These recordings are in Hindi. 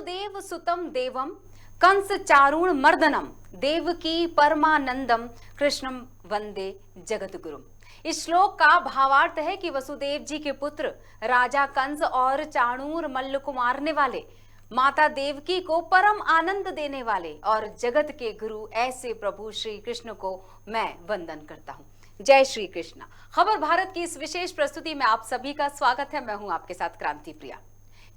वसुदेव सुतम देवम कंस चारूण मर्दनम देवकी परमानंदम कृष्णम वंदे जगतगुरुम। इस श्लोक का भावार्थ है कि वसुदेव जी के पुत्र राजा कंस और चाणूर मल्ल को मारने वाले, माता देवकी को परम आनंद देने वाले और जगत के गुरु ऐसे प्रभु श्री कृष्ण को मैं वंदन करता हूँ। जय श्री कृष्ण। खबर भारत की इस विशेष प्रस्तुति में आप सभी का स्वागत है। मैं हूं आपके साथ क्रांति प्रिया।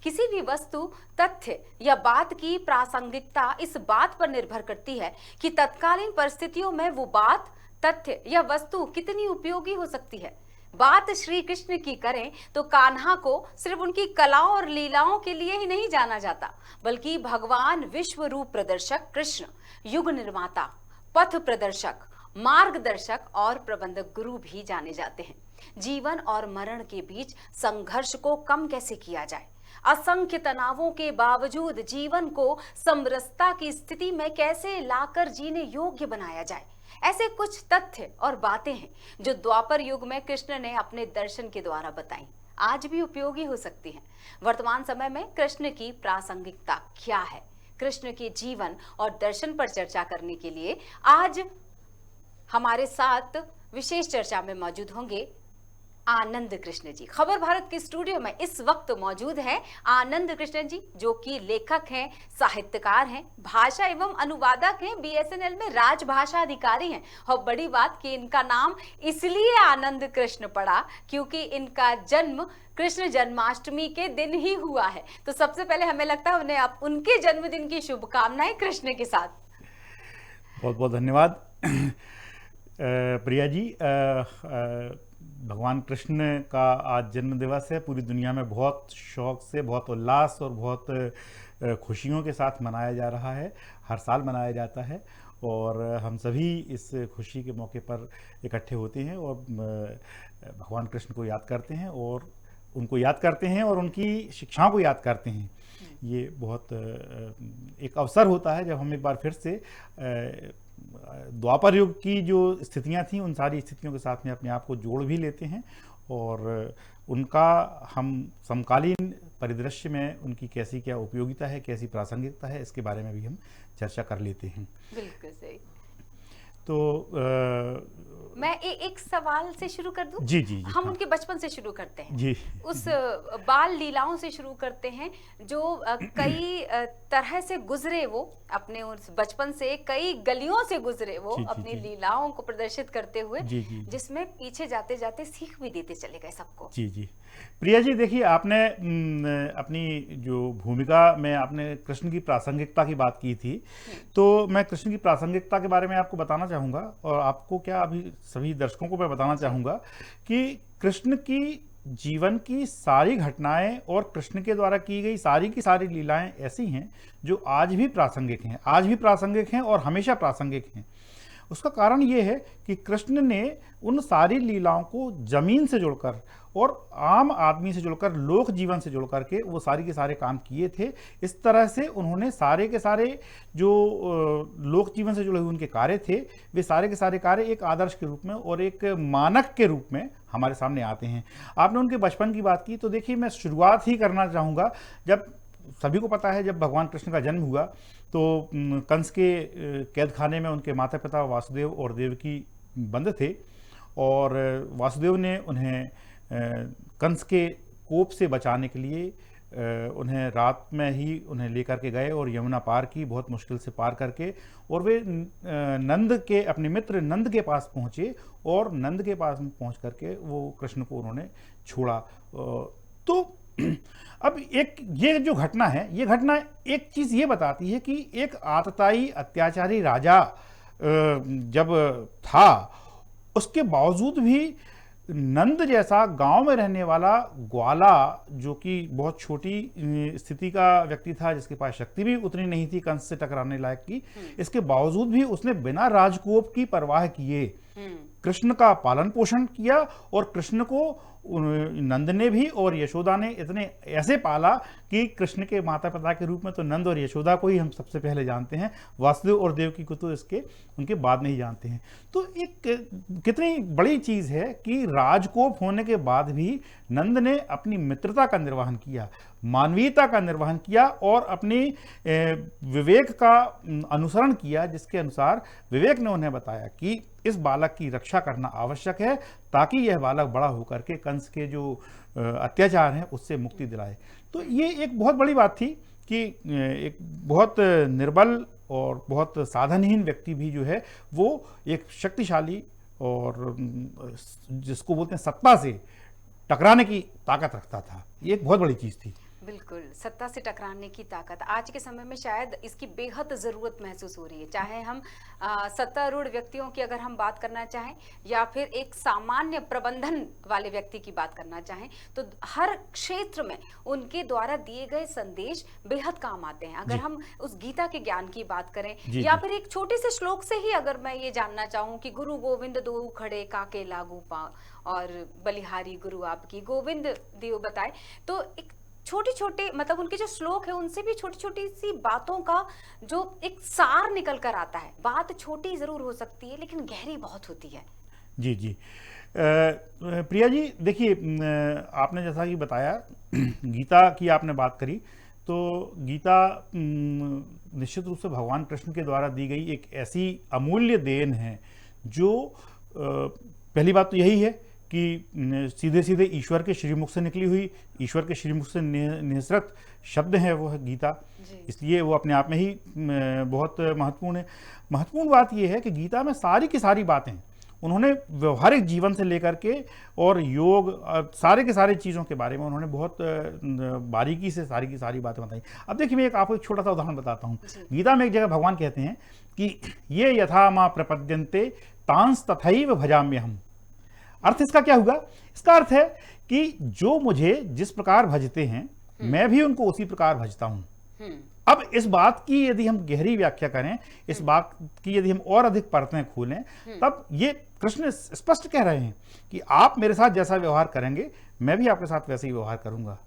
किसी भी वस्तु, तथ्य या बात की प्रासंगिकता इस बात पर निर्भर करती है कि तत्कालीन परिस्थितियों में वो बात, तथ्य या वस्तु कितनी उपयोगी हो सकती है। बात श्री कृष्ण की करें तो कान्हा को सिर्फ उनकी कलाओं और लीलाओं के लिए ही नहीं जाना जाता, बल्कि भगवान विश्व रूप प्रदर्शक कृष्ण, युग निर्माता, पथ प्रदर्शक, मार्गदर्शक और प्रबंधक गुरु भी जाने जाते हैं। जीवन और मरण के बीच संघर्ष को कम कैसे किया जाए, असंख्य तनावों के बावजूद जीवन को समरसता की स्थिति में कैसे लाकर जीने योग्य बनाया जाए, ऐसे कुछ तथ्य और बातें हैं जो द्वापर युग में कृष्ण ने अपने दर्शन के द्वारा बताई, आज भी उपयोगी हो सकती हैं। वर्तमान समय में कृष्ण की प्रासंगिकता क्या है, कृष्ण के जीवन और दर्शन पर चर्चा करने के लिए आज हमारे साथ विशेष चर्चा में मौजूद होंगे आनंद कृष्ण जी। खबर भारत के स्टूडियो में इस वक्त मौजूद है आनंद कृष्ण जी, जो कि लेखक हैं, साहित्यकार हैं, भाषा एवं अनुवादक हैं, बीएसएनएल में राजभाषा अधिकारी हैं। और बड़ी बात कि इनका नाम इसलिए आनंद कृष्ण पड़ा क्योंकि इनका जन्म कृष्ण जन्माष्टमी के दिन ही हुआ है। तो सबसे पहले हमें लगता है उन्हें आप उनके जन्मदिन की शुभकामनाएं कृष्ण के साथ। बहुत बहुत धन्यवाद प्रिया जी। भगवान कृष्ण का आज जन्म दिवस है। पूरी दुनिया में बहुत शौक से, बहुत उल्लास और बहुत खुशियों के साथ मनाया जा रहा है। हर साल मनाया जाता है और हम सभी इस खुशी के मौके पर इकट्ठे होते हैं और भगवान कृष्ण को याद करते हैं और उनको याद करते हैं और उनकी शिक्षाओं को याद करते हैं। ये बहुत एक अवसर होता है जब हम एक बार फिर से द्वापर युग की जो स्थितियां थीं उन सारी स्थितियों के साथ में अपने आप को जोड़ भी लेते हैं और उनका हम समकालीन परिदृश्य में उनकी कैसी क्या उपयोगिता है, कैसी प्रासंगिकता है, इसके बारे में भी हम चर्चा कर लेते हैं। बिल्कुल सही। तो मैं एक सवाल से शुरू कर दूं? जी जी जी। हम उनके बचपन से शुरू करते हैं जी। उस बाल लीलाओं से शुरू करते हैं जो कई तरह से गुजरे। वो अपने उस बचपन से कई गलियों से गुजरे, वो जी, जी, अपनी जी। लीलाओं को प्रदर्शित करते हुए, जी, जी। जिसमें पीछे जाते जाते सीख भी देते चले गए सबको। जी जी। प्रिया जी, देखिए आपने अपनी जो भूमिका में आपने कृष्ण की प्रासंगिकता की बात की थी, तो मैं कृष्ण की प्रासंगिकता के बारे में आपको बताना चाहूँगा और आपको क्या अभी सभी दर्शकों को मैं बताना चाहूँगा कि कृष्ण की जीवन की सारी घटनाएं और कृष्ण के द्वारा की गई सारी की सारी लीलाएं ऐसी हैं जो आज भी प्रासंगिक हैं, आज भी प्रासंगिक हैं और हमेशा प्रासंगिक हैं। उसका कारण ये है कि कृष्ण ने उन सारी लीलाओं को जमीन से जुड़कर और आम आदमी से जुड़कर, लोक जीवन से जुड़कर के वो सारे के सारे काम किए थे। इस तरह से उन्होंने सारे के सारे जो लोक जीवन से जुड़े हुए उनके कार्य थे, वे सारे के सारे कार्य एक आदर्श के रूप में और एक मानक के रूप में हमारे सामने आते हैं। आपने उनके बचपन की बात की, तो देखिए मैं शुरुआत ही करना चाहूँगा। जब सभी को पता है जब भगवान कृष्ण का जन्म हुआ तो कंस के कैद खाने में उनके माता पिता वासुदेव और देवकी बंद थे और वासुदेव ने उन्हें कंस के कोप से बचाने के लिए उन्हें रात में ही उन्हें लेकर के गए और यमुना पार की, बहुत मुश्किल से पार करके, और वे नंद के, अपने मित्र नंद के पास पहुँचे और नंद के पास पहुँच करके वो कृष्ण को उन्होंने छोड़ा। तो अब एक ये जो घटना है, ये घटना एक चीज़ ये बताती है कि एक आतताई अत्याचारी राजा जब था, उसके बावजूद भी नंद जैसा गांव में रहने वाला ग्वाला, जो कि बहुत छोटी स्थिति का व्यक्ति था, जिसके पास शक्ति भी उतनी नहीं थी कंस से टकराने लायक की, इसके बावजूद भी उसने बिना राजकोप की परवाह किए कृष्ण का पालन पोषण किया और कृष्ण को नंद ने भी और यशोदा ने इतने ऐसे पाला कि कृष्ण के माता पिता के रूप में तो नंद और यशोदा को ही हम सबसे पहले जानते हैं, वासुदेव और देवकी को तो इसके उनके बाद में ही जानते हैं। तो एक कितनी बड़ी चीज़ है कि राजकोप होने के बाद भी नंद ने अपनी मित्रता का निर्वहन किया। मानवीयता का निर्वहन किया और अपनी विवेक का अनुसरण किया, जिसके अनुसार विवेक ने उन्हें बताया कि इस बालक की रक्षा करना आवश्यक है ताकि यह बालक बड़ा होकर के कंस के जो अत्याचार हैं उससे मुक्ति दिलाए। तो ये एक बहुत बड़ी बात थी कि एक बहुत निर्बल और बहुत साधनहीन व्यक्ति भी जो है वो एक शक्तिशाली और जिसको बोलते हैं सत्ता से टकराने की ताकत रखता था। ये एक बहुत बड़ी चीज थी। बिल्कुल, सत्ता से टकराने की ताकत आज के समय में शायद इसकी बेहद ज़रूरत महसूस हो रही है। चाहे हम सत्तारूढ़ व्यक्तियों की अगर हम बात करना चाहें या फिर एक सामान्य प्रबंधन वाले व्यक्ति की बात करना चाहें, तो हर क्षेत्र में उनके द्वारा दिए गए संदेश बेहद काम आते हैं। अगर हम उस गीता के ज्ञान की बात करें या फिर एक छोटे से श्लोक से ही अगर मैं ये जानना चाहूँ कि गुरु गोविंद दो खड़े काके लागू पाँव और बलिहारी गुरु आपकी गोविंद देव बताए, तो एक छोटे छोटे मतलब उनके जो श्लोक है उनसे भी छोटी छोटी सी बातों का जो एक सार निकल कर आता है। बात छोटी जरूर हो सकती है लेकिन गहरी बहुत होती है। जी जी प्रिया जी, देखिए आपने जैसा कि बताया गीता की आपने बात करी, तो गीता निश्चित रूप से भगवान कृष्ण के द्वारा दी गई एक ऐसी अमूल्य देन है जो पहली बात तो यही है कि सीधे सीधे ईश्वर के श्रीमुख से निकली हुई, ईश्वर के श्रीमुख से निसृत शब्द है वो है गीता, इसलिए वो अपने आप में ही बहुत महत्वपूर्ण है। महत्वपूर्ण बात ये है कि गीता में सारी की सारी बातें उन्होंने व्यवहारिक जीवन से लेकर के और योग सारे के सारे चीज़ों के बारे में उन्होंने बहुत बारीकी से सारी की सारी बातें बताई। अब देखिए मैं आपको एक छोटा सा उदाहरण बताता हूँ। गीता में एक जगह भगवान कहते हैं कि ये यथा माँ प्रपद्यन्ते तांस तथैव भजाम्यहम्। अर्थ इसका क्या हुआ? इसका अर्थ है कि जो मुझे जिस प्रकार भजते हैं मैं भी उनको उसी प्रकार भजता हूं। अब इस बात की यदि हम गहरी व्याख्या करें, इस बात की यदि हम और अधिक परतें खोलें, तब ये कृष्ण स्पष्ट कह रहे हैं कि आप मेरे साथ जैसा व्यवहार करेंगे मैं भी आपके साथ वैसे ही व्यवहार करूंगा।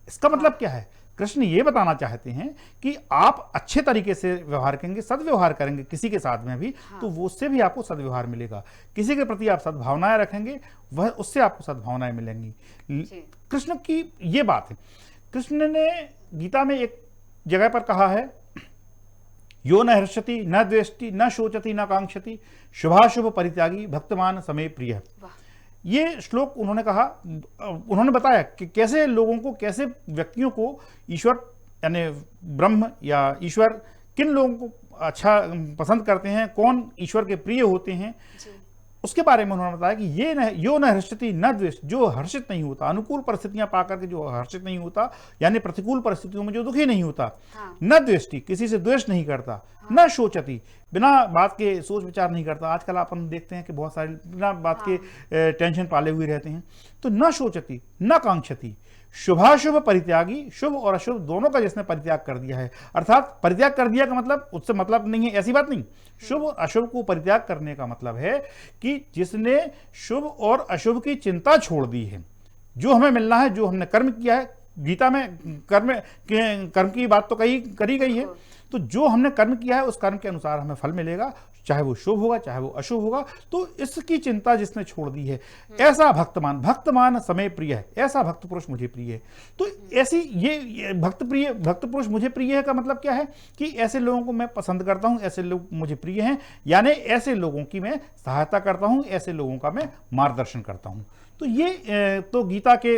इसका मतलब क्या है? कृष्ण ये बताना चाहते हैं कि आप अच्छे तरीके से व्यवहार करेंगे, सदव्यवहार करेंगे किसी के साथ में भी, तो वो उससे भी आपको सदव्यवहार मिलेगा। किसी के प्रति आप सद्भावनाएं रखेंगे, वह उससे आपको सद्भावनाएं मिलेंगी। कृष्ण की ये बात है। कृष्ण ने गीता में एक जगह पर कहा है, यो न हर्षति न द्वेष्टि न शोचति न कांक्षति शुभाशुभ परित्यागी भक्तमान समे प्रिय। ये श्लोक उन्होंने कहा, उन्होंने बताया कि कैसे लोगों को, कैसे व्यक्तियों को ईश्वर यानी ब्रह्म या ईश्वर किन लोगों को अच्छा पसंद करते हैं, कौन ईश्वर के प्रिय होते हैं, उसके बारे में उन्होंने बताया कि यो न हर्षति न द्वेष, जो हर्षित नहीं होता, अनुकूल परिस्थितियां पाकर के जो हर्षित नहीं होता यानी प्रतिकूल परिस्थितियों में जो दुखी नहीं होता, न द्वेष्टि, किसी से द्वेष नहीं करता, न शोचति, बिना बात के सोच विचार नहीं करता। आजकल अपन देखते हैं कि बहुत सारे बिना बात के टेंशन पाले हुए रहते हैं। तो न शोचति न कांक्षति, शुभाशुभ परित्यागी, शुभ और अशुभ दोनों का जिसने परित्याग कर दिया है, अर्थात परित्याग कर दिया का मतलब उससे मतलब नहीं है, ऐसी बात नहीं। शुभ अशुभ को परित्याग करने का मतलब है कि जिसने शुभ और अशुभ की चिंता छोड़ दी है। जो हमें मिलना है, जो हमने कर्म किया है, गीता में कर्म की बात तो करी गई है, तो जो हमने कर्म किया है उस कर्म के अनुसार हमें फल मिलेगा, चाहे वो शुभ होगा चाहे वो अशुभ होगा। तो इसकी चिंता जिसने छोड़ दी है, ऐसा भक्तमान समय प्रिय है, ऐसा भक्त पुरुष मुझे प्रिय है। तो ऐसी ये भक्त पुरुष मुझे प्रिय है का मतलब क्या है कि ऐसे लोगों को मैं पसंद करता हूं, ऐसे लोग मुझे प्रिय हैं, यानी ऐसे लोगों की मैं सहायता करता हूं, ऐसे लोगों का मैं मार्गदर्शन करता हूं। तो ये तो गीता के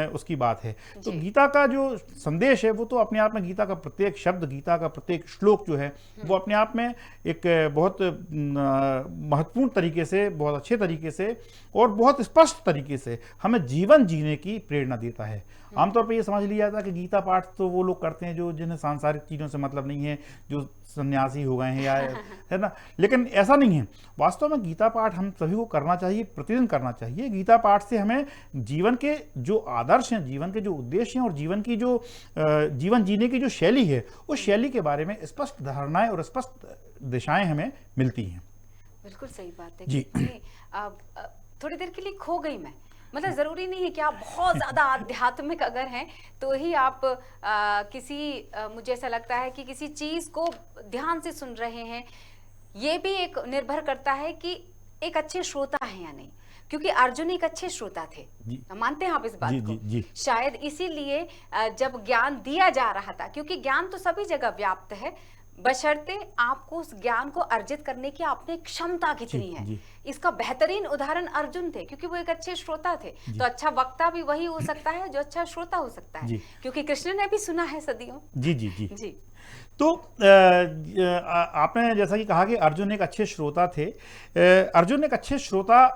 उसकी बात है। तो गीता का जो संदेश है वो तो अपने आप में, गीता का प्रत्येक शब्द, गीता का प्रत्येक श्लोक जो है वो अपने आप में एक बहुत महत्वपूर्ण तरीके से, बहुत अच्छे तरीके से और बहुत स्पष्ट तरीके से हमें जीवन जीने की प्रेरणा देता है। आमतौर पर ये समझ लिया जाता है कि गीता पाठ तो वो लोग करते हैं जो जिन्हें सांसारिक चीज़ों से मतलब नहीं है, जो सन्यासी हो गए हैं या है ना, लेकिन ऐसा नहीं है। वास्तव में गीता पाठ हम सभी को करना चाहिए, प्रतिदिन करना चाहिए। गीता पाठ से हमें जीवन के जो आदर्श हैं, जीवन के जो उद्देश्य हैं और जीवन की जो जीवन जीने की जो शैली है, उस शैली के बारे में स्पष्ट धारणाएं और स्पष्ट दिशाएं हमें मिलती हैं। बिल्कुल सही बात है जी। थोड़ी देर के लिए खो गई मैं, मतलब जरूरी नहीं है कि आप बहुत ज्यादा आध्यात्मिक अगर हैं तो ही आप मुझे ऐसा लगता है कि किसी चीज को ध्यान से सुन रहे हैं। ये भी एक निर्भर करता है कि एक अच्छे श्रोता हैं या नहीं। क्योंकि अर्जुन एक अच्छे श्रोता थे। जी। मानते हैं आप इस बात जी, को? जी, जी। शायद इसीलिए जब ज्ञान दिया जा रहा था, क्योंकि ज्ञान तो सभी जगह व्याप्त है, बशर्ते आपको उस ज्ञान को अर्जित करने की आपने क्षमता कितनी है। जी। इसका बेहतरीन उदाहरण अर्जुन थे, क्योंकि वो एक अच्छे श्रोता थे। तो अच्छा वक्ता भी वही हो सकता है जो अच्छा श्रोता हो सकता है, जी। क्योंकि कृष्ण ने भी सुना है सदियों। जी जी जी जी। तो आपने जैसा कि कहा कि अर्जुन एक अच्छे श्रोता थे। अर्जुन एक अच्छे श्रोता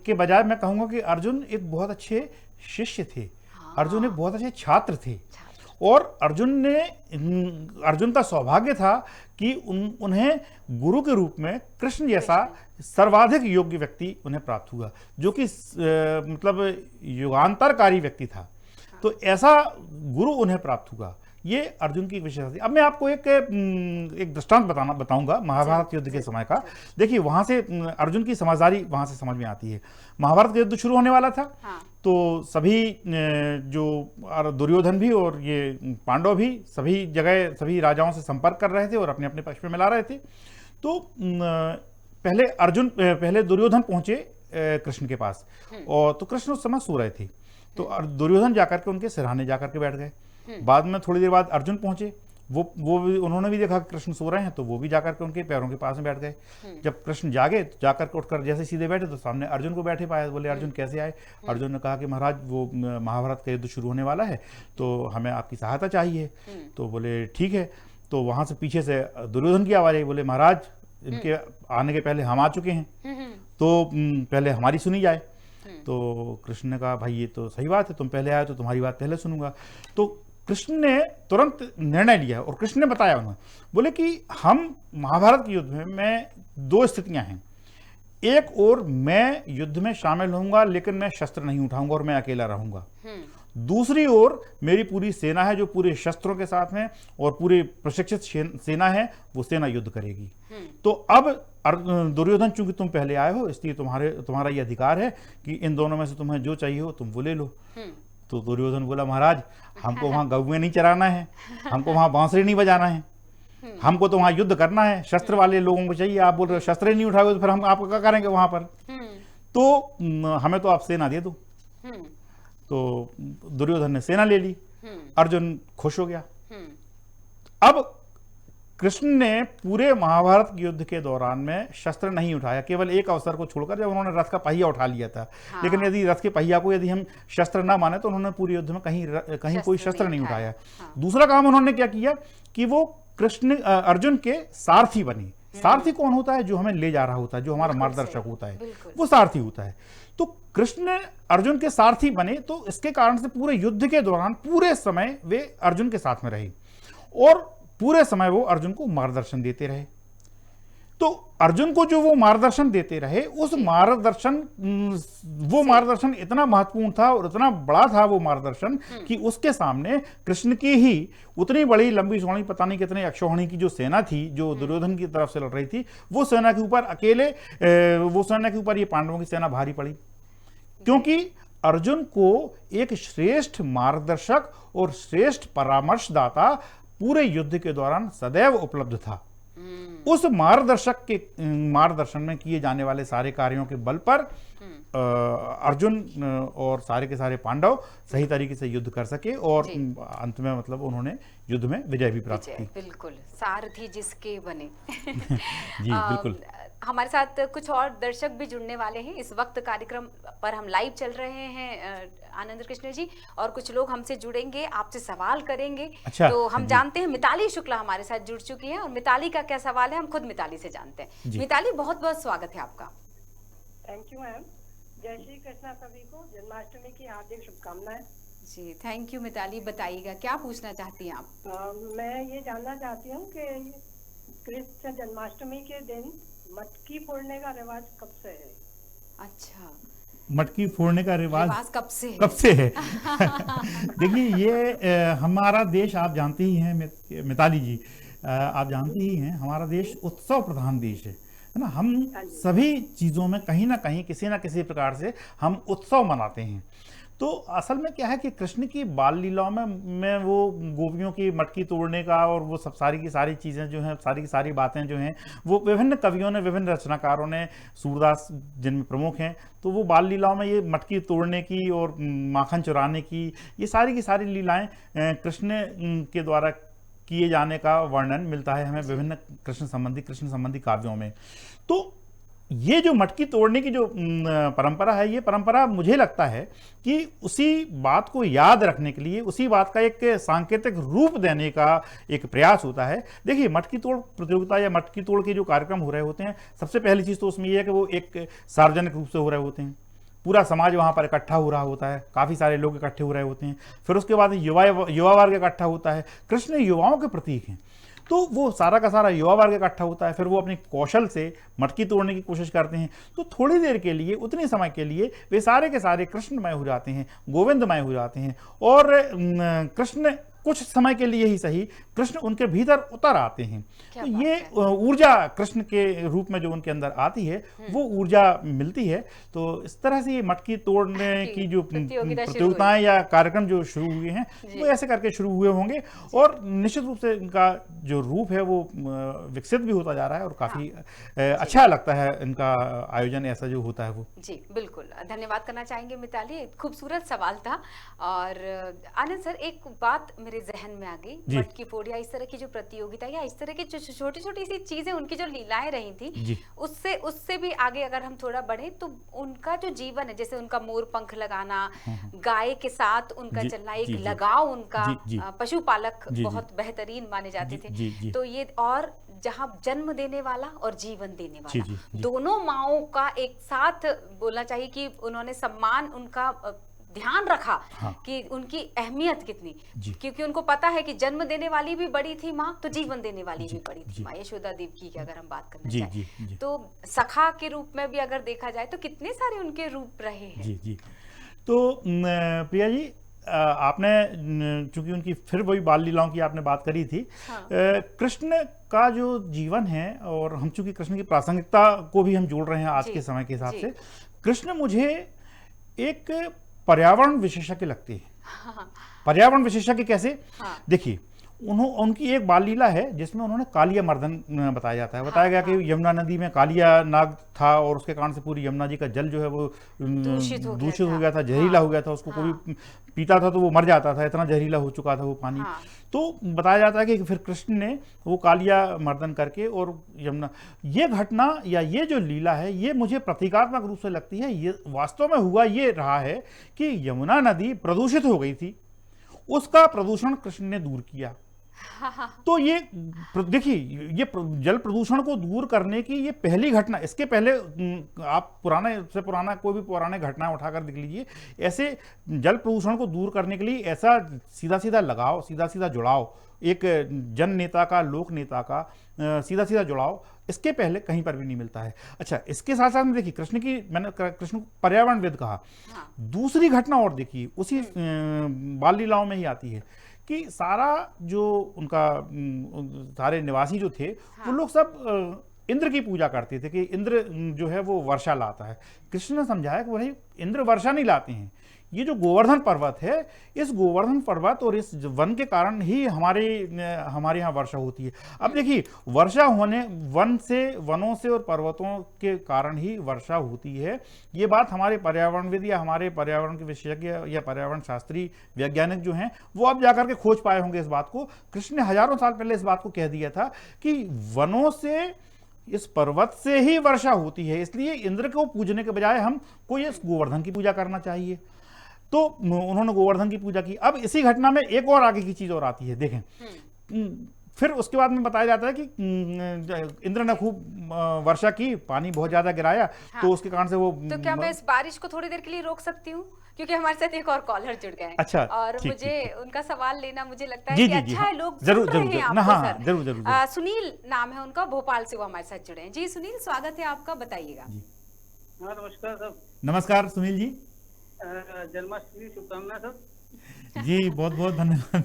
के बजाय मैं कहूँगा कि अर्जुन एक बहुत अच्छे शिष्य थे। अर्जुन एक बहुत अच्छे छात्र थे। और अर्जुन का सौभाग्य था कि उन्हें गुरु के रूप में कृष्ण जैसा सर्वाधिक योग्य व्यक्ति उन्हें प्राप्त हुआ, जो कि मतलब युगांतरकारी व्यक्ति था। तो ऐसा गुरु उन्हें प्राप्त हुआ, ये अर्जुन की विशेषता थी। अब मैं आपको एक दृष्टांत बताऊंगा महाभारत युद्ध के समय का। देखिए वहां से अर्जुन की समझदारी वहां से समझ में आती है। महाभारत का युद्ध शुरू होने वाला था। हाँ। तो सभी जो दुर्योधन भी और ये पांडव भी सभी जगह सभी राजाओं से संपर्क कर रहे थे और अपने अपने पक्ष में मिला रहे थे। तो पहले दुर्योधन पहुंचे कृष्ण के पास, और तो कृष्ण उस समय सो रहे थे। तो दुर्योधन जाकर के उनके सिरहाने जाकर के बैठ गए। बाद में थोड़ी देर बाद अर्जुन पहुंचे, वो भी उन्होंने भी देखा कि कृष्ण सो रहे हैं, तो वो भी जाकर के उनके पैरों के पास में बैठ गए। जब कृष्ण जागे तो जाकर के उठकर जैसे सीधे बैठे तो सामने अर्जुन को बैठे पाए। बोले अर्जुन कैसे आए? अर्जुन ने कहा कि महाराज वो महाभारत का युद्ध शुरू होने वाला है, तो हमें आपकी सहायता चाहिए। तो बोले ठीक है। तो वहां से पीछे से दुर्योधन की आवाज आई, बोले महाराज इनके आने के पहले हम आ चुके हैं, तो पहले हमारी सुनी जाए। तो कृष्ण ने कहा भाई ये तो सही बात है, तुम पहले आए तो तुम्हारी बात पहले सुनूंगा। तो कृष्ण ने तुरंत निर्णय लिया और कृष्ण ने बताया उन्हें, बोले कि हम महाभारत के युद्ध में दो स्थितियां हैं। एक और मैं युद्ध में शामिल होऊंगा लेकिन मैं शस्त्र नहीं उठाऊंगा और मैं अकेला रहूंगा। दूसरी ओर मेरी पूरी सेना है जो पूरे शस्त्रों के साथ में और पूरी प्रशिक्षित सेना है, वो सेना युद्ध करेगी। तो अब दुर्योधन चूंकि तुम पहले आए हो इसलिए तुम्हारा ये अधिकार है कि इन दोनों में से तुम्हें जो चाहिए हो तुम वो ले लो। तो दुर्योधन बोला महाराज हमको वहां गौएं नहीं चराना है, हमको वहां बांसुरी नहीं बजाना है, हमको तो वहां युद्ध करना है। शस्त्र वाले लोगों को चाहिए, आप बोल रहे हो शस्त्र ही नहीं उठाओगे तो फिर हम आपको क्या करेंगे वहां पर? तो हमें तो आप सेना दे दो। तो दुर्योधन ने सेना ले ली। अर्जुन खुश हो गया। अब कृष्ण ने पूरे महाभारत युद्ध के दौरान में शस्त्र नहीं उठाया, केवल एक अवसर को छोड़कर जब उन्होंने रथ का पहिया उठा लिया था। हाँ। लेकिन यदि रथ के पहिया को यदि हम शस्त्र ना माने तो उन्होंने पूरे युद्ध में कहीं कोई शस्त्र नहीं उठाया। हाँ। दूसरा काम उन्होंने क्या किया कि वो अर्जुन के सारथी बने। सारथी कौन होता है? जो हमें ले जा रहा होता है, जो हमारा मार्गदर्शक होता है, वो सारथी होता है। तो कृष्ण अर्जुन के सारथी बने, तो इसके कारण से पूरे युद्ध के दौरान पूरे समय वे अर्जुन के साथ में रहे और पूरे समय वो अर्जुन को मार्गदर्शन देते रहे। तो अर्जुन को जो वो मार्गदर्शन देते रहे, वो मार्गदर्शन इतना महत्वपूर्ण था और इतना बड़ा था वो मार्गदर्शन कि उसके सामने कृष्ण की ही उतनी बड़ी लंबी चौड़ी पता नहीं कितने अक्षौहिणी की जो सेना थी, जो दुर्योधन की तरफ से लड़ रही थी, वो सेना के ऊपर ये पांडवों की सेना भारी पड़ी, क्योंकि अर्जुन को एक श्रेष्ठ मार्गदर्शक और श्रेष्ठ परामर्शदाता पूरे युद्ध के दौरान सदैव उपलब्ध था। उस मार्गदर्शन में किए जाने वाले सारे कार्यों के बल पर अर्जुन और सारे के सारे पांडव सही तरीके से युद्ध कर सके और अंत में मतलब उन्होंने युद्ध में विजय भी प्राप्त की। बिल्कुल, सारथी जिसके बने। जी बिल्कुल। हमारे साथ कुछ और दर्शक भी जुड़ने वाले हैं। इस वक्त कार्यक्रम पर हम लाइव चल रहे हैं आनंद कृष्ण जी, और कुछ लोग हमसे जुड़ेंगे, आपसे सवाल करेंगे। अच्छा, तो हम जानते हैं मिताली शुक्ला हमारे साथ जुड़ चुकी हैं और मिताली का क्या सवाल है हम खुद मिताली से जानते हैं। मिताली, बहुत बहुत स्वागत है आपका। Thank you ma'am. जय श्री कृष्णा सभी को, जन्माष्टमी की हार्दिक शुभकामनाएं। जी थैंक यू मिताली, बताइएगा क्या पूछना चाहती हैं आप? मैं ये जानना चाहती हूँ कि कृष्ण जन्माष्टमी के दिन मटकी फोड़ने का रिवाज कब से है? अच्छा, मटकी फोड़ने का रिवाज कब से है? देखिए ये हमारा देश आप जानते ही हैं मिताली जी, आप जानती ही हैं हमारा देश उत्सव प्रधान देश है ना। हम सभी चीज़ों में कहीं ना कहीं किसी ना किसी प्रकार से हम उत्सव मनाते हैं। तो असल में क्या है कि कृष्ण की बाल लीलाओं में वो गोपियों की मटकी तोड़ने का और वो सब सारी की सारी चीज़ें जो हैं, सारी की सारी बातें जो हैं, वो विभिन्न कवियों ने, विभिन्न रचनाकारों ने, सूरदास जिनमें प्रमुख हैं, तो वो बाल लीलाओं में ये मटकी तोड़ने की और माखन चुराने की, ये सारी की सारी लीलाएं कृष्ण के द्वारा किए जाने का वर्णन मिलता है हमें विभिन्न कृष्ण संबंधी काव्यों में। तो ये जो मटकी तोड़ने की जो परंपरा है, ये परंपरा मुझे लगता है कि उसी बात को याद रखने के लिए, उसी बात का एक सांकेतिक रूप देने का एक प्रयास होता है। देखिए, मटकी तोड़ प्रतियोगिता या मटकी तोड़ के जो कार्यक्रम हो रहे होते हैं, सबसे पहली चीज़ तो उसमें यह है कि वो एक सार्वजनिक रूप से हो रहे होते हैं, पूरा समाज वहाँ पर इकट्ठा हो रहा होता है, काफ़ी सारे लोग इकट्ठे हो रहे होते हैं। फिर उसके बाद युवा वर्ग इकट्ठा होता है। कृष्ण युवाओं के प्रतीक हैं, तो वो सारा का सारा युवा वर्ग इकट्ठा होता है। फिर वो अपने कौशल से मटकी तोड़ने की कोशिश करते हैं। तो थोड़ी देर के लिए, उतने समय के लिए वे सारे के सारे कृष्णमय हो जाते हैं, गोविंदमय हो जाते हैं, और कृष्ण कुछ समय के लिए ही सही, कृष्ण उनके भीतर उतर आते हैं। तो ये ऊर्जा कृष्ण के रूप में जो उनके अंदर आती है, वो ऊर्जा मिलती है। तो इस तरह से ये मटकी तोड़ने की जो प्रतियोगिताएं या कार्यक्रम जो शुरू हुए हैं, वो ऐसे करके शुरू हुए होंगे, और निश्चित रूप से इनका जो रूप है वो विकसित भी होता जा रहा है, और काफी अच्छा लगता है इनका आयोजन ऐसा जो होता है वो। जी बिल्कुल, धन्यवाद करना चाहेंगे मिताली, खूबसूरत सवाल था। और आनंद सर, एक बात मेरे जहन में आ गई, मटकी फोड़ या इस तरह की जो प्रतियोगिता या इस तरह की जो छोटी छोटी सी चीजें, उनकी जो लीलाएं रही थी, उससे भी आगे अगर हम थोड़ा बढ़े तो उनका जो जीवन है, जैसे उनका मोर पंख लगाना, गाय के साथ उनका चलना, एक लगाव उनका, पशुपालक बहुत बेहतरीन माने जाते थे। तो ये, और जहाँ जन्म देने वाला और जीवन देने वाला, दोनों माओं का एक साथ बोलना चाहिए कि उन्होंने सम्मान, उनका ध्यान रखा कि उनकी अहमियत कितनी, क्योंकि उनको पता है कि जन्म देने वाली भी बड़ी थी माँ, तो जीवन देने वाली भी बड़ी थी माँ। यशोदा देवी की अगर हम बात करना चाहें, तो सखा के रूप में भी अगर देखा जाए तो कितने सारे उनके रूप रहे हैं। जी। तो प्रिया जी, आपने चूंकि उनकी फिर वही बाल लीलाओं की आपने बात करी थी, कृष्ण का जो जीवन है, और हम चूंकि कृष्ण की प्रासंगिकता को भी हम जोड़ रहे हैं आज के समय के हिसाब से, कृष्ण मुझे एक पर्यावरण विशेषज्ञ लगते हैं। पर्यावरण विशेषज्ञ कैसे? देखिए, उनकी एक बाल लीला है जिसमें उन्होंने कालिया मर्दन बताया जाता है। बताया गया कि यमुना नदी में कालिया नाग था, और उसके कारण से पूरी यमुना जी का जल जो है वो दूषित हो गया था, जहरीला हो गया था। उसको कोई पीता था तो वो मर जाता था, इतना जहरीला हो चुका था वो पानी। तो बताया जाता है कि फिर कृष्ण ने वो कालिया मर्दन करके, और यमुना, ये घटना या ये जो लीला है, ये मुझे प्रतीकात्मक रूप से लगती है। ये वास्तव में हुआ ये रहा है कि यमुना नदी प्रदूषित हो गई थी, उसका प्रदूषण कृष्ण ने दूर किया। तो ये देखिए, ये जल प्रदूषण को दूर करने की ये पहली घटना। इसके पहले आप पुराने से पुराना कोई भी पुराने घटना उठाकर देख लीजिए, ऐसे जल प्रदूषण को दूर करने के लिए ऐसा सीधा सीधा लगाव, सीधा सीधा जुड़ाव, एक जन नेता का, लोक नेता का सीधा सीधा जुड़ाव इसके पहले कहीं पर भी नहीं मिलता है। अच्छा, इसके साथ साथ में देखिए, मैंने कृष्ण को पर्यावरणविद कहा। दूसरी घटना और देखिए, उसी बाल लीलाओं में ही आती है कि सारा जो उनका सारे निवासी जो थे, वो लोग सब इंद्र की पूजा करते थे कि इंद्र जो है वो वर्षा लाता है। कृष्ण ने समझाया कि भाई, इंद्र वर्षा नहीं लाते हैं, ये जो गोवर्धन पर्वत है, इस गोवर्धन पर्वत और इस वन के कारण ही हमारे यहाँ वर्षा होती है। अब देखिए, वर्षा होने वनों से और पर्वतों के कारण ही वर्षा होती है। ये बात हमारे पर्यावरणविद या हमारे पर्यावरण के विशेषज्ञ या पर्यावरण शास्त्री वैज्ञानिक जो हैं, वो अब जाकर के खोज पाए होंगे इस बात को। कृष्ण ने हजारों साल पहले इस बात को कह दिया था कि वनों से, इस पर्वत से ही वर्षा होती है, इसलिए इंद्र को पूजने के बजाय हमको इस गोवर्धन की पूजा करना चाहिए। तो उन्होंने गोवर्धन की पूजा की। अब इसी घटना में एक और आगे की चीज और आती है, देखें। फिर उसके बाद में बताया जाता है कि इंद्र ने खूब वर्षा की, पानी बहुत ज्यादा गिराया, तो उसके कारण से वो, तो क्या मैं इस बारिश को थोड़ी देर के लिए रोक सकती हूँ, क्योंकि हमारे साथ एक और कॉलर जुड़ गए हैं। अच्छा, और मुझे उनका सवाल लेना, मुझे लगता है कि अच्छा है, लोग जरूर। सुनील नाम है उनका, भोपाल से वो हमारे साथ जुड़े हैं। जी सुनील, स्वागत है आपका, बताइएगा। नमस्कार सर। नमस्कार सुनील जी, जन्माष्टमी शुभकामनाएं सर। जी बहुत बहुत धन्यवाद।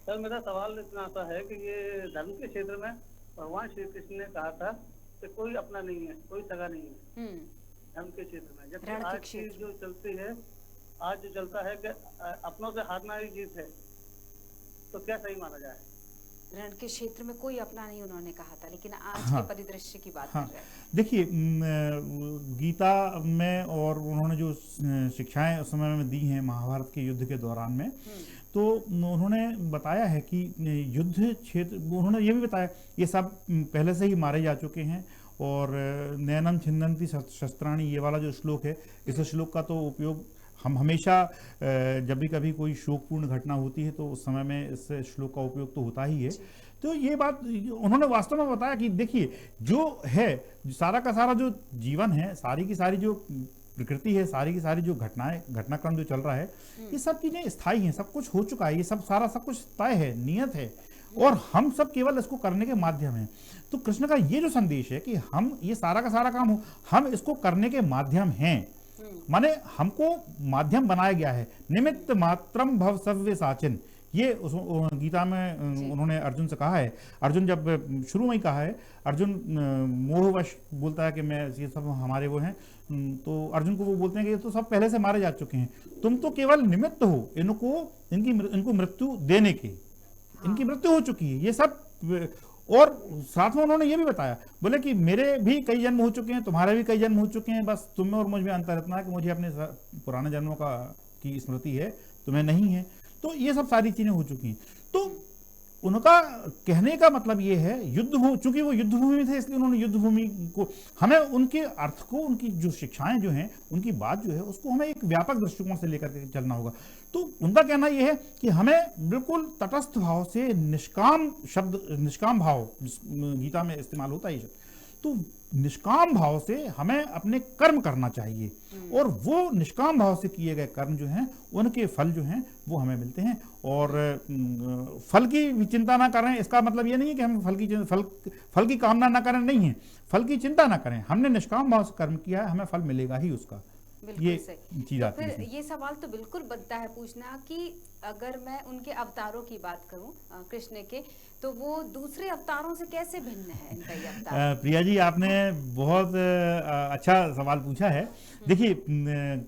सर, मेरा सवाल इतना आता है कि ये धर्म के क्षेत्र में भगवान श्री कृष्ण ने कहा था कि कोई अपना नहीं है, कोई सगा नहीं है, रण के क्षेत्र में। जबकि रण के आज की क्षेत्र। जो चलती है, आज जो चलता है कि अपनों से हारना ही जीत है, तो क्या सही माना जाए? रण के क्षेत्र में कोई अपना नहीं उन्होंने कहा था, लेकिन आज हाँ। के परिदृश्य की बात हाँ, कर रहे हैं। देखिए गीता में और उन्होंने जो शिक्षाएं उस समय में दी हैं महाभारत के युद्ध के दौरान में, तो उन्होंने बताया है कि युद्ध क्षेत्र, उन्होंने ये भी बताया ये सब पहले से ही मारे जा चुके हैं। और नैनम छिन्दन्ति शस्त्राणि, ये वाला जो श्लोक है, इस श्लोक का तो उपयोग हम हमेशा जब भी कभी कोई शोकपूर्ण घटना होती है तो उस समय में इस श्लोक का उपयोग तो होता ही है। तो ये बात उन्होंने वास्तव में बताया कि देखिए जो है, सारा का सारा जो जीवन है, सारी की सारी जो प्रकृति है, सारी की सारी जो घटनाएं, घटनाक्रम जो चल रहा है, ये सब चीजें स्थायी हैं, सब कुछ हो चुका है, ये सब सारा सब कुछ तय है, नियत है, और हम सब केवल इसको करने के माध्यम हैं। तो कृष्ण का ये जो संदेश है कि हम ये सारा का सारा काम हो, हम इसको करने के माध्यम हैं, माने हमको माध्यम बनाया गया है। निमित्त मात्रम भव सव्य साचिन, ये गीता में उन्होंने अर्जुन से कहा है। अर्जुन जब शुरू में ही कहा है, अर्जुन मोहवश बोलता है कि मैं ये सब हमारे वो हैं, तो अर्जुन को वो बोलते हैं कि ये तो सब पहले से मारे जा चुके हैं, तुम तो केवल निमित्त हो इनको मृत्यु देने के, इनकी मृत्यु हो चुकी है ये सब। और साथ में उन्होंने ये भी बताया, बोले कि मेरे भी कई जन्म हो चुके हैं, तुम्हारे भी कई जन्म हो चुके हैं, बस तुम में और मुझ में अंतर इतना है कि मुझे अपने पुराने जन्मों की स्मृति है, तुम्हें नहीं है। तो ये सब सारी चीजें हो चुकी हैं। तो उनका कहने का मतलब ये है, चूंकि वो युद्ध भूमि में थे, इसलिए उन्होंने युद्ध भूमि को, हमें उनके अर्थ को, उनकी जो शिक्षाएं जो हैं, उनकी बात जो है, उसको हमें एक व्यापक दृष्टिकोण से लेकर के चलना होगा। तो उनका कहना यह है कि हमें बिल्कुल तटस्थ भाव से, निष्काम भाव गीता में इस्तेमाल होता है ये शब्द, तो निष्काम भाव से हमें अपने कर्म करना चाहिए, और वो निष्काम भाव से किए गए कर्म जो हैं, उनके फल जो हैं वो हमें मिलते हैं। और फल की भी चिंता ना करें, इसका मतलब ये नहीं है कि हम फल की कामना ना करें, नहीं है, फल की चिंता ना करें, हमने निष्काम भाव से कर्म किया है, हमें फल मिलेगा ही उसका। ये चीज आती है। फिर ये सवाल तो बिल्कुल बनता है पूछना कि अगर मैं उनके अवतारों की बात करूं कृष्ण के, तो वो दूसरे अवतारों से कैसे भिन्न है इनका ये अवतार? प्रिया जी, आपने बहुत अच्छा सवाल पूछा है। देखिए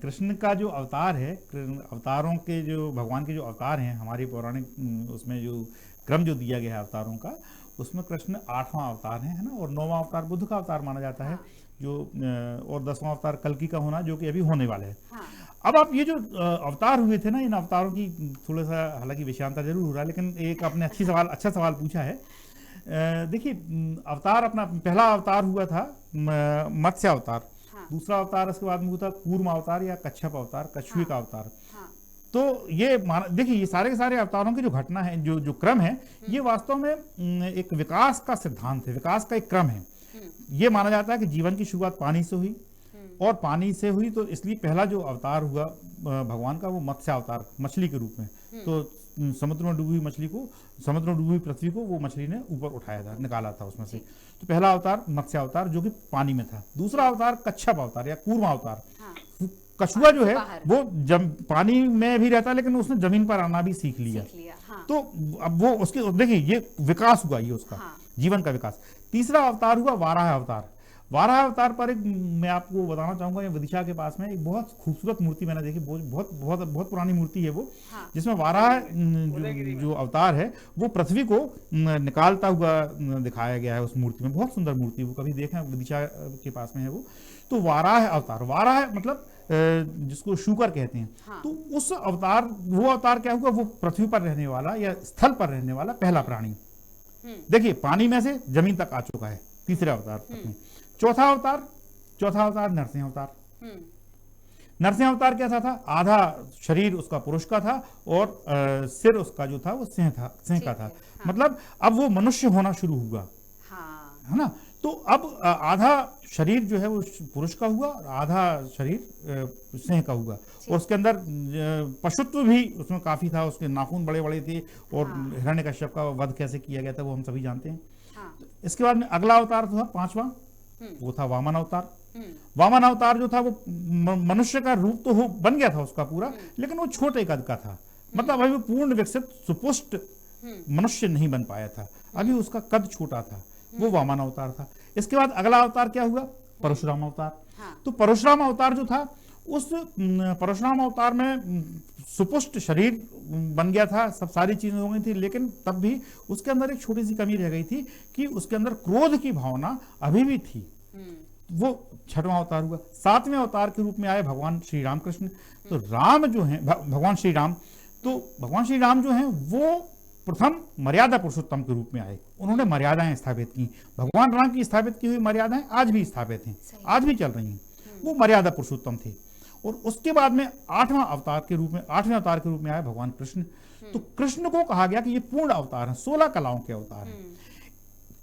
कृष्ण का जो अवतार है, अवतारों के जो भगवान के जो अवतार हैं, हमारी पौराणिक उसमें जो क्रम जो दिया गया है अवतारों का, उसमें कृष्ण 8वां अवतार है ना, और 9वां अवतार बुद्ध का अवतार माना जाता है, जो और 10वां अवतार कल्कि का होना, जो कि अभी होने वाले हैं। अब आप ये जो अवतार हुए थे ना, इन अवतारों की थोड़ा सा हालांकि विषयांतर जरूर हो रहा है, लेकिन एक आपने अच्छा सवाल पूछा है। देखिए अवतार, अपना पहला अवतार हुआ था मत्स्य अवतार, दूसरा अवतार इसके बाद में हुआ था कूर्म अवतार या कच्छप अवतार, कछुए का अवतार। तो ये देखिए ये सारे के सारे अवतारों की जो घटना है, जो क्रम है, ये वास्तव में एक विकास का सिद्धांत है, विकास का एक क्रम है। ये माना जाता है कि जीवन की शुरुआत पानी से हुई, और पानी से हुई तो इसलिए पहला जो अवतार हुआ भगवान का, वो मत्स्य अवतार, मछली के रूप में। तो समुद्र में डूबी हुई मछली को, समुद्र में डूबी हुई पृथ्वी को वो मछली ने ऊपर उठाया था, निकाला था उसमें से। तो पहला अवतार मत्स्य अवतार जो कि पानी में था। दूसरा अवतार कच्छप अवतार या कूर्म अवतार। कछुआ जो है वो पानी में भी रहता है, लेकिन उसने जमीन पर आना भी सीख लिया। तो अब वो उसके देखिए ये विकास हुआ, ये उसका जीवन का विकास। तीसरा अवतार हुआ वाराह अवतार। वाराह अवतार पर एक मैं आपको बताना चाहूंगा, विदिशा के पास में एक बहुत खूबसूरत मूर्ति मैंने देखी, बहुत बहुत बहुत पुरानी मूर्ति है वो, जिसमें वाराह जो अवतार है वो पृथ्वी को निकालता हुआ दिखाया गया है उस मूर्ति में। बहुत सुंदर मूर्ति, वो कभी देखें, विदिशा के पास में है वो। तो वाराह अवतार, वाराह मतलब जिसको शूकर कहते हैं। तो उस अवतार, वो अवतार क्या हुआ, वो पृथ्वी पर रहने वाला या स्थल पर रहने वाला पहला प्राणी। देखिए पानी में से जमीन तक आ चुका है, तीसरे अवतार में। चौथा अवतार नरसिंह अवतार। नरसिंह अवतार कैसा था, आधा शरीर उसका पुरुष का था और सिर उसका जो था वो सिंह का था। मतलब अब वो मनुष्य होना शुरू हुआ, है ना। तो अब आधा शरीर जो है वो पुरुष का हुआ और आधा शरीर सिंह का हुआ, और उसके अंदर पशुत्व भी उसमें काफी था, उसके नाखून बड़े बड़े थे, और हिरण्यकश्यप का वध कैसे किया गया था वो हम सभी जानते हैं। इसके बाद में अगला अवतार था 5वां, वो था वामन अवतार। वामन अवतार जो था वो मनुष्य का रूप तो बन गया था उसका पूरा, लेकिन वो छोटे कद का था, मतलब अभी वो पूर्ण विकसित सुपुष्ट मनुष्य नहीं बन पाया था, अभी उसका कद छोटा था, वो वामन अवतार था। इसके बाद अगला अवतार क्या हुआ, परशुराम अवतार। हाँ। तो परशुराम अवतार जो था, उस परशुराम अवतार में सुपुष्ट शरीर बन गया था, सब सारी चीजें हो गई थी, लेकिन तब भी उसके अंदर एक छोटी सी कमी रह गई थी कि उसके अंदर क्रोध की भावना अभी भी थी। वो छठवां अवतार हुआ। सातवें अवतार के रूप में आए भगवान श्री राम कृष्ण। तो राम जो है भगवान श्री राम, तो भगवान श्री राम जो हैं वो प्रथम मर्यादा पुरुषोत्तम के रूप में आए। उन्होंने मर्यादाएं स्थापित की। भगवान राम की स्थापित की हुई मर्यादाएं आज भी स्थापित हैं, आज भी चल रही हैं। वो मर्यादा पुरुषोत्तम थे। और उसके बाद में आठवें अवतार के रूप में आए भगवान कृष्ण। तो कृष्ण को कहा गया कि ये पूर्ण अवतार हैं, 16 कलाओं के अवतार हैं।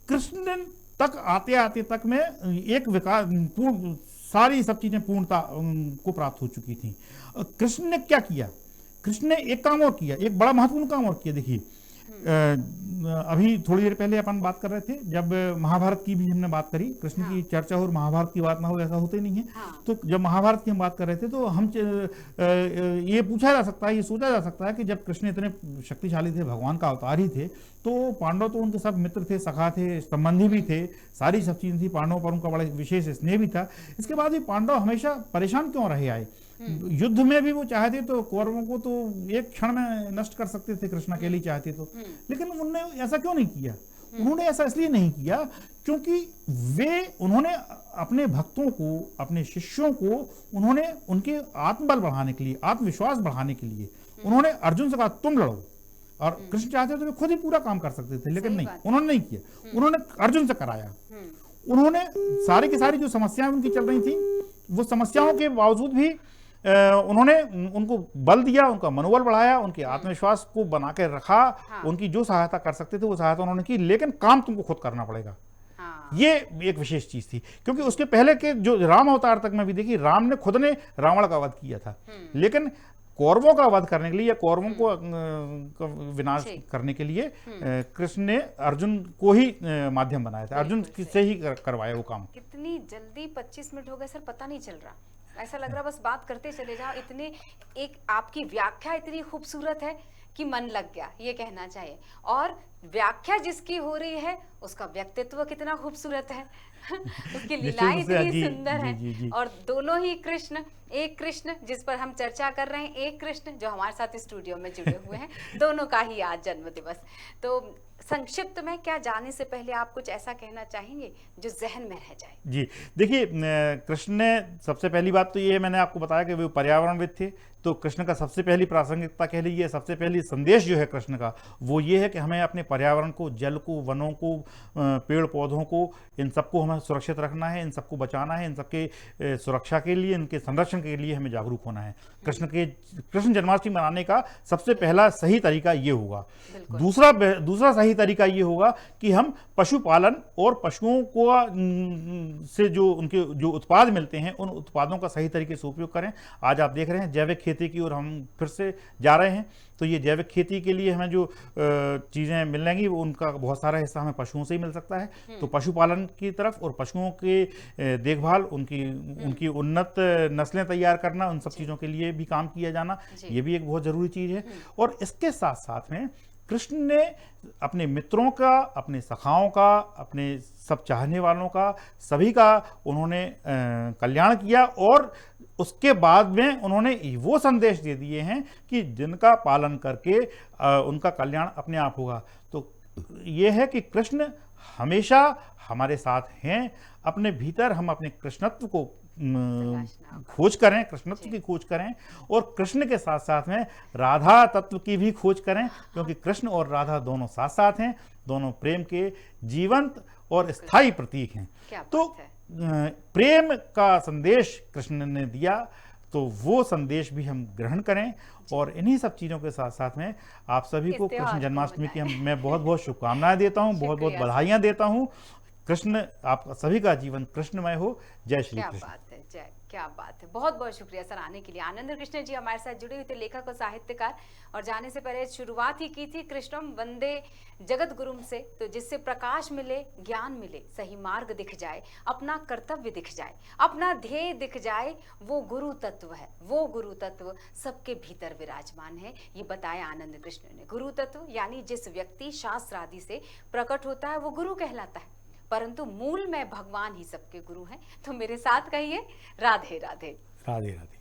कृष्ण तक आते आते तक में एक विकास पूर्ण, सारी सब चीजें पूर्णता को प्राप्त हो चुकी थी। कृष्ण ने क्या किया? कृष्ण ने एक काम और किया, एक बड़ा महत्वपूर्ण काम और किया। देखिए, अभी थोड़ी देर पहले अपन बात कर रहे थे, जब महाभारत की भी हमने बात करी, कृष्ण की चर्चा हो और महाभारत की बात ना हो, ऐसा होता ही नहीं है। तो जब महाभारत की हम बात कर रहे थे, तो हम ये पूछा जा सकता है, ये सोचा जा सकता है कि जब कृष्ण इतने शक्तिशाली थे, भगवान का अवतार ही थे, तो पांडव तो उनके सब मित्र थे, सखा थे, संबंधी भी थे, सारी सब चीजें थी, पांडवों पर उनका बड़ा विशेष स्नेह भी था। इसके बाद भी पांडव हमेशा परेशान क्यों रहे आए? युद्ध में भी वो चाहते तो कौरवों को तो एक क्षण में नष्ट कर सकते थे, कृष्ण अकेले चाहते तो, लेकिन उन्होंने ऐसा क्यों नहीं किया? उन्होंने ऐसा इसलिए नहीं किया क्योंकि उन्होंने अपने भक्तों को, अपने शिष्यों को, उन्होंने उनके आत्मबल बढ़ाने के लिए, आत्मविश्वास बढ़ाने के लिए उन्होंने अर्जुन से कहा तुम लड़ो। और कृष्ण चाहते तो वे खुद ही पूरा काम कर सकते थे, लेकिन नहीं, उन्होंने नहीं किया। उन्होंने अर्जुन से कराया। उन्होंने सारी की सारी जो समस्याएं उनकी चल रही थी, वो समस्याओं के बावजूद भी उन्होंने उनको बल दिया, उनका मनोबल बढ़ाया, उनके आत्मविश्वास को बना के रखा। उनकी जो सहायता कर सकते थे वो सहायता उन्होंने की, लेकिन काम तुमको खुद करना पड़ेगा। ये एक विशेष चीज थी, क्योंकि उसके पहले के जो राम अवतार तक में भी देखिए, राम ने खुद ने रावण का वध किया था, लेकिन कौरवों का वध करने के लिए या कौरवों को विनाश करने के लिए कृष्ण ने अर्जुन को ही माध्यम बनाया था, अर्जुन से ही करवाया वो काम। कितनी जल्दी 25 मिनट हो गए सर, पता नहीं चल रहा। ऐसा लग रहा बस बात करते चले जाओ। इतने एक आपकी व्याख्या इतनी खूबसूरत है कि मन लग गया, ये कहना चाहिए। और व्याख्या जिसकी हो रही है उसका व्यक्तित्व कितना खूबसूरत है उसकी लीलाएं इतनी सुंदर हैं। और दोनों ही कृष्ण, एक कृष्ण जिस पर हम चर्चा कर रहे हैं, एक कृष्ण जो हमारे साथ स्टूडियो में जुड़े हुए हैं, दोनों का ही आज जन्म दिवस। तो संक्षिप्त में क्या जाने से पहले आप कुछ ऐसा कहना चाहेंगे जो जहन में रह जाए? जी देखिए, कृष्ण ने सबसे पहली बात तो ये है, मैंने आपको बताया कि वे पर्यावरणविद थे। तो कृष्ण का सबसे पहली प्रासंगिकता कह लीजिए, सबसे पहली संदेश जो है कृष्ण का, वो ये है कि हमें अपने पर्यावरण को, जल को, वनों को, पेड़ पौधों को, इन सबको हमें सुरक्षित रखना है, इन सबको बचाना है, इन सबके सुरक्षा के लिए, इनके संरक्षण के लिए हमें जागरूक होना है। कृष्ण जन्माष्टमी मनाने का सबसे पहला सही तरीका ये होगा। दूसरा सही तरीका ये होगा कि हम पशुपालन और पशुओं को से जो उनके जो उत्पाद मिलते हैं, उन उत्पादों का सही तरीके से उपयोग करें। आज आप देख रहे हैं जैविक खेती की ओर हम फिर से जा रहे हैं। तो ये जैविक खेती के लिए हमें जो चीज़ें मिलेंगी वो उनका बहुत सारा हिस्सा हमें पशुओं से ही मिल सकता है। तो पशुपालन की तरफ और पशुओं के देखभाल, उनकी उन्नत नस्लें तैयार करना, उन सब चीज़ों के लिए भी काम किया जाना, ये भी एक बहुत ज़रूरी चीज़ है। और इसके साथ साथ में कृष्ण ने अपने मित्रों का, अपने सखाओं का, अपने सब चाहने वालों का, सभी का उन्होंने कल्याण किया। और उसके बाद में उन्होंने वो संदेश दे दिए हैं कि जिनका पालन करके उनका कल्याण अपने आप होगा। तो ये है कि कृष्ण हमेशा हमारे साथ हैं। अपने भीतर हम अपने कृष्णत्व को खोज करें, कृष्णत्व की खोज करें, और कृष्ण के साथ साथ में राधा तत्व की भी खोज करें, क्योंकि कृष्ण और राधा दोनों साथ साथ हैं, दोनों प्रेम के जीवंत और स्थायी प्रतीक हैं। तो प्रेम का संदेश कृष्ण ने दिया, तो वो संदेश भी हम ग्रहण करें। और इन्हीं सब चीज़ों के साथ साथ में आप सभी को कृष्ण जन्माष्टमी की मैं बहुत बहुत शुभकामनाएं देता हूँ, बहुत बहुत बधाइयाँ देता हूँ। कृष्ण आप सभी का जीवन कृष्णमय हो। जय श्री कृष्ण। क्या बात है, जय, क्या बात है। बहुत बहुत शुक्रिया सर आने के लिए। आनंद कृष्ण जी हमारे साथ जुड़े हुए थे, लेखक और साहित्यकार। और जाने से पहले शुरुआत ही की थी कृष्णम वंदे जगत गुरुम से, तो जिससे प्रकाश मिले, ज्ञान मिले, सही मार्ग दिख जाए, अपना कर्तव्य दिख जाए, अपना ध्येय दिख जाए। वो गुरु तत्व है, वो गुरु तत्व सबके भीतर विराजमान है। ये बताया आनंद कृष्ण ने। गुरु तत्व यानी जिस व्यक्ति शास्त्र आदि से प्रकट होता है वो गुरु कहलाता है। परंतु मूल में भगवान ही सबके गुरु हैं। तो मेरे साथ कहिए राधे राधे। राधे राधे।